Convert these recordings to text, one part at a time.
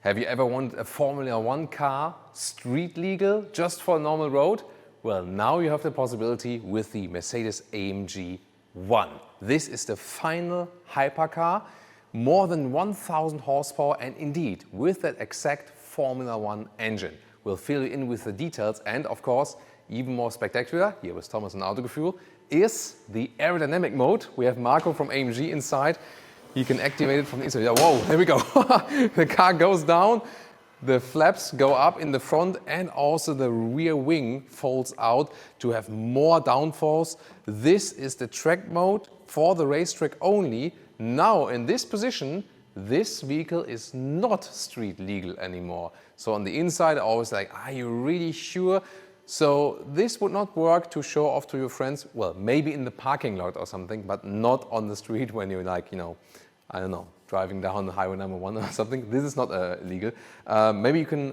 Have you ever wanted a Formula One car street legal just for a normal road? Well, now you have the possibility with the Mercedes-AMG ONE. This is the final hypercar, more than 1000 horsepower, and indeed with that exact Formula One engine. We'll fill you in with the details, and of course, even more spectacular, here with Thomas and Autogefuehl, is the aerodynamic mode. We have Marco from AMG inside. He can activate it from the inside. Yeah, whoa, there we go. The car goes down, the flaps go up in the front, and also the rear wing folds out to have more downforce. This is the track mode for the racetrack only. Now in this position, this vehicle is not street legal anymore. So on the inside, I always like, are you really sure? So this would not work to show off to your friends. Well, maybe in the parking lot or something, but not on the street when you're like, you know, I don't know, driving down the highway number 1 or something. This is not illegal. Maybe you can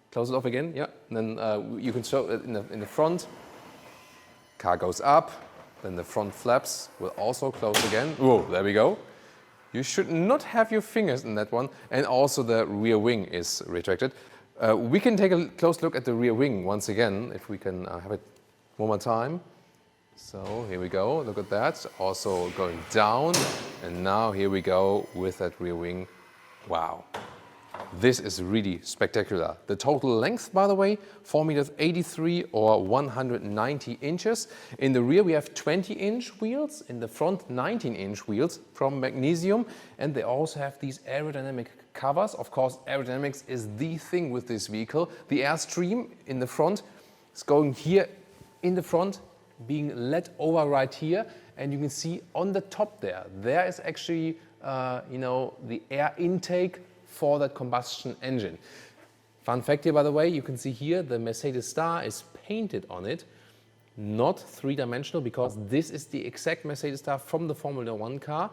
close it off again. Yeah, and then you can show it in the front. Car goes up, then the front flaps will also close again. Whoa, there we go. You should not have your fingers in that one. And also the rear wing is retracted. We can take a close look at the rear wing once again, if we can have it one more time. So here we go, look at that. Also going down, and now here we go with that rear wing. Wow, this is really spectacular. The total length, by the way, 4.83 meters or 190 inches. In the rear we have 20-inch wheels, in the front 19-inch wheels from magnesium, and they also have these aerodynamic covers. Of course, aerodynamics is the thing with this vehicle. The airstream in the front is going here in the front, being let over right here, and you can see on the top there is actually you know, the air intake for that combustion engine. Fun fact here, by the way, you can see here the Mercedes star is painted on it, not three-dimensional, because this is the exact Mercedes star from the Formula One car.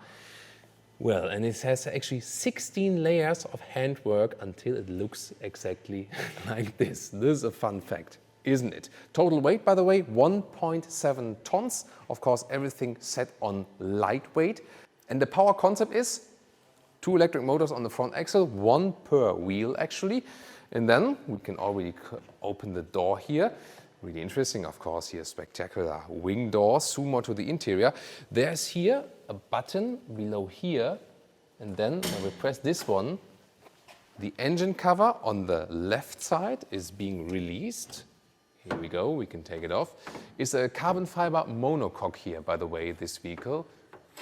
Well, and it has actually 16 layers of handwork until it looks exactly like this. This is a fun fact, isn't it? Total weight, by the way, 1.7 tons. Of course, everything set on lightweight. And the power concept is 2 electric motors on the front axle, 1 per wheel actually. And then we can already open the door here. Really interesting, of course, here spectacular wing doors. Zoom more to the interior. There's here a button below here, and then when we press this one, the engine cover on the left side is being released. Here we go, we can take it off. It's a carbon fiber monocoque here, by the way, this vehicle.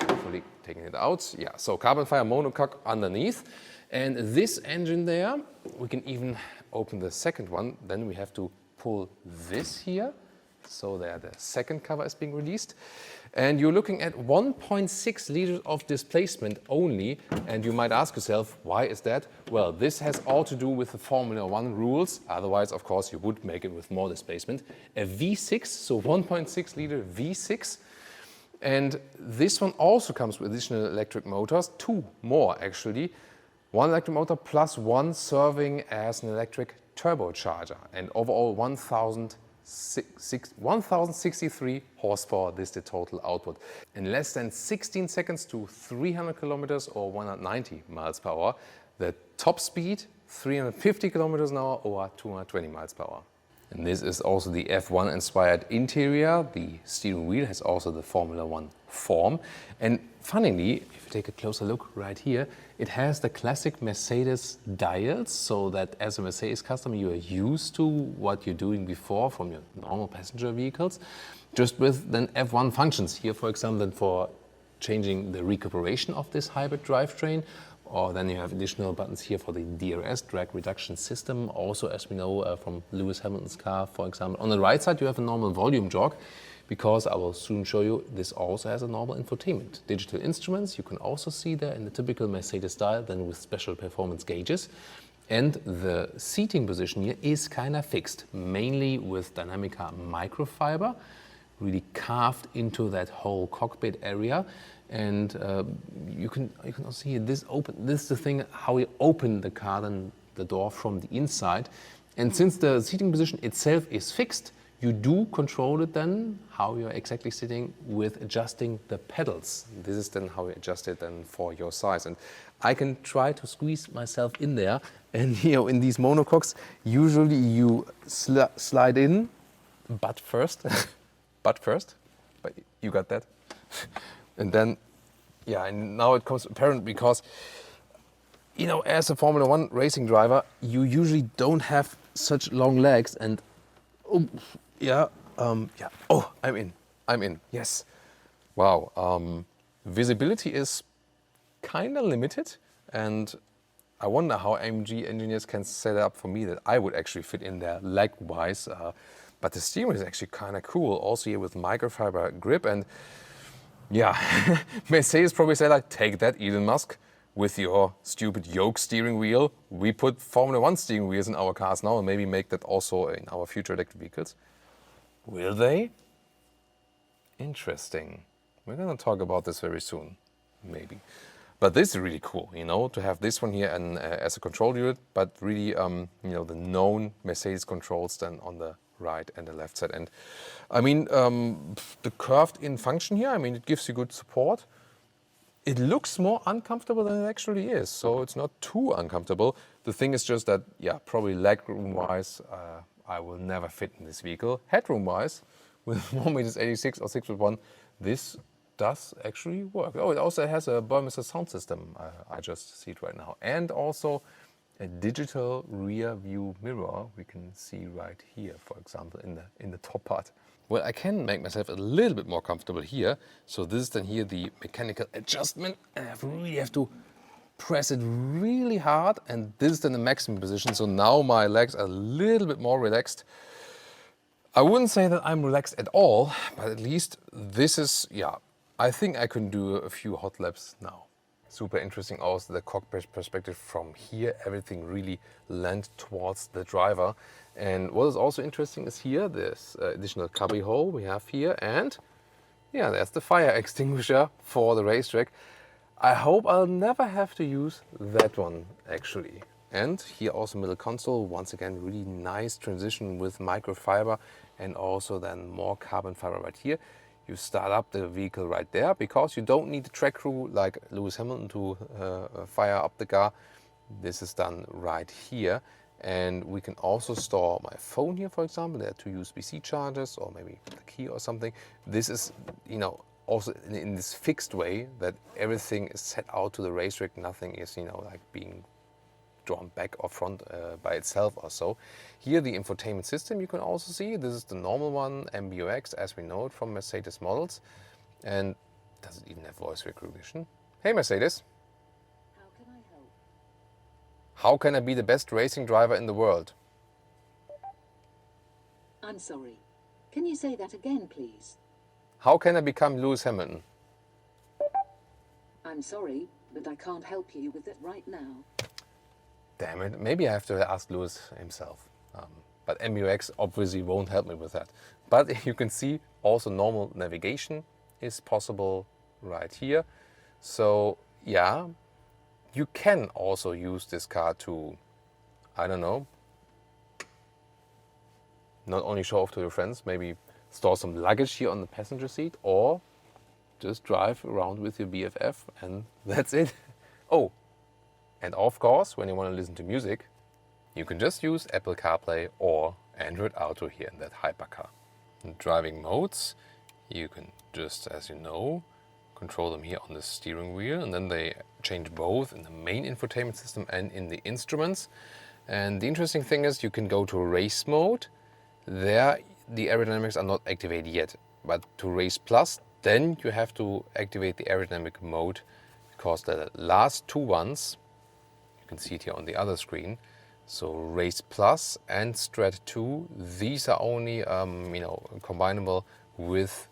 Hopefully taking it out. Yeah, so carbon fiber monocoque underneath. And this engine there, we can even open the second one. Then we have to pull this here. So there the second cover is being released. And you're looking at 1.6 liters of displacement only. And you might ask yourself, why is that? Well, this has all to do with the Formula One rules. Otherwise, of course, you would make it with more displacement. A V6, so 1.6 liter V6. And this one also comes with additional electric motors, 2 more actually. 1 electric motor plus 1 serving as an electric turbocharger. And overall 1063 horsepower, this is the total output. In less than 16 seconds to 300 kilometers or 190 miles per hour. The top speed, 350 kilometers an hour or 220 miles per hour. And this is also the F1 inspired interior. The steering wheel has also the Formula One form. And funnily, if you take a closer look right here, it has the classic Mercedes dials, so that as a Mercedes customer you are used to what you're doing before from your normal passenger vehicles, just with then F1 functions. Here, for example, then for changing the recuperation of this hybrid drivetrain. Or then you have additional buttons here for the DRS, drag reduction system. Also, as we know from Lewis Hamilton's car, for example. On the right side, you have a normal volume jog, because I will soon show you this also has a normal infotainment. Digital instruments, you can also see there in the typical Mercedes style, then with special performance gauges. And the seating position here is kind of fixed, mainly with Dynamica microfiber, really carved into that whole cockpit area. And you can also see this open. This is the thing how we open the car, then the door from the inside. And since the seating position itself is fixed, You do control it then, how you're exactly sitting with adjusting the pedals. This is then how you adjust it then for your size. And I can try to squeeze myself in there. And in these monocoques, usually you slide in, butt first, but you got that. And then, and now it comes apparent because, as a Formula One racing driver, you usually don't have such long legs and I'm in, yes. Wow, visibility is kind of limited, and I wonder how AMG engineers can set it up for me that I would actually fit in there leg-wise. But the steering is actually kind of cool, also here with microfiber grip. And Mercedes probably said, like, take that, Elon Musk, with your stupid yoke steering wheel. We put Formula One steering wheels in our cars now and maybe make that also in our future electric vehicles. Will they? Interesting. We're going to talk about this very soon, maybe. But this is really cool, to have this one here and as a control unit, but really, the known Mercedes controls then on the right and the left side. And I mean, the curved in function here, it gives you good support. It looks more uncomfortable than it actually is, so it's not too uncomfortable. The thing is just that, probably legroom-wise, I will never fit in this vehicle. Headroom-wise, with 1.86 m or 6'1", this does actually work. Oh, it also has a Burmester sound system. I just see it right now. And also a digital rear view mirror we can see right here, for example, in the top part. Well, I can make myself a little bit more comfortable here. So this is then here the mechanical adjustment. And I really have to press it really hard. And this is then the maximum position. So now my legs are a little bit more relaxed. I wouldn't say that I'm relaxed at all, but at least this is, I think I can do a few hot laps now. Super interesting also the cockpit perspective from here. Everything really lands towards the driver. And what is also interesting is here, this additional cubby hole we have here. And there's the fire extinguisher for the racetrack. I hope I'll never have to use that one actually. And here also middle console, once again, really nice transition with microfiber and also then more carbon fiber right here. You start up the vehicle right there because you don't need the track crew like Lewis Hamilton to fire up the car. This is done right here. And we can also store my phone here, for example. There are 2 USB-C chargers or maybe the key or something. This is, also in this fixed way that everything is set out to the racetrack. Nothing is, like being drawn back or front by itself or so. Here the infotainment system you can also see. This is the normal one, MBUX, as we know it from Mercedes models. And does it even have voice recognition? Hey Mercedes. How can I help? How can I be the best racing driver in the world? I'm sorry. Can you say that again, please? How can I become Lewis Hamilton? I'm sorry, but I can't help you with that right now. Damn it, maybe I have to ask Lewis himself. But MBUX obviously won't help me with that. But you can see also normal navigation is possible right here. So you can also use this car to, I don't know, not only show off to your friends, maybe store some luggage here on the passenger seat, or just drive around with your BFF and that's it. Oh, and of course, when you want to listen to music, you can just use Apple CarPlay or Android Auto here in that hypercar. In driving modes, you can just, as you know, control them here on the steering wheel, and then they change both in the main infotainment system and in the instruments. And the interesting thing is you can go to race mode. There the aerodynamics are not activated yet, but to race plus, then you have to activate the aerodynamic mode, because the last 2 ones, you can see it here on the other screen, so Race Plus and Strat 2, these are only combinable with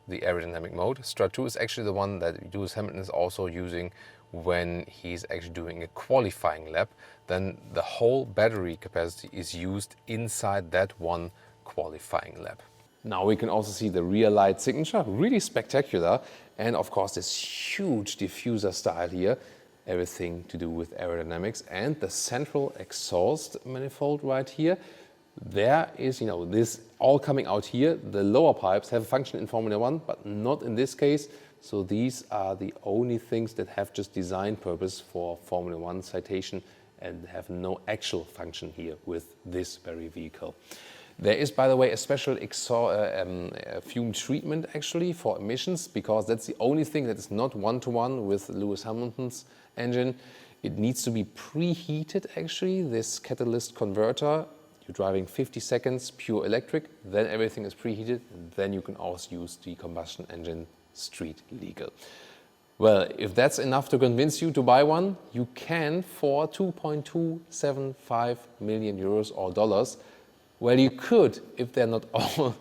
the aerodynamic mode. Strat 2 is actually the one that Lewis Hamilton is also using when he's actually doing a qualifying lap. Then the whole battery capacity is used inside that one qualifying lap. Now we can also see the rear light signature, really spectacular. And of course this huge diffuser style here, everything to do with aerodynamics, and the central exhaust manifold right here. there is, this all coming out here. The lower pipes have a function in Formula One, but not in this case. So these are the only things that have just design purpose for Formula One citation and have no actual function here with this very vehicle. There is, by the way, a special fume treatment actually for emissions, because that's the only thing that is not one-to-one with Lewis Hamilton's engine. It needs to be preheated actually, this catalyst converter. You're driving 50 seconds pure electric, then everything is preheated, and then you can also use the combustion engine street legal. Well, if that's enough to convince you to buy one, you can for 2.275 million euros or dollars. Well, you could if they're not all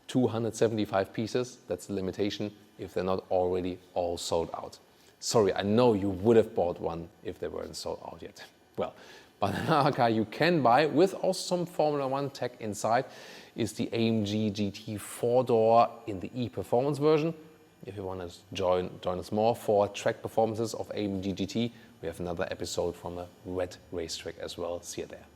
275 pieces. That's the limitation, if they're not already all sold out. Sorry, I know you would have bought one if they weren't sold out yet. Well, but another car you can buy with also some Formula One tech inside is the AMG GT 4-door in the e-performance version. If you want to join us more for track performances of AMG GT, we have another episode from a wet racetrack as well. See you there.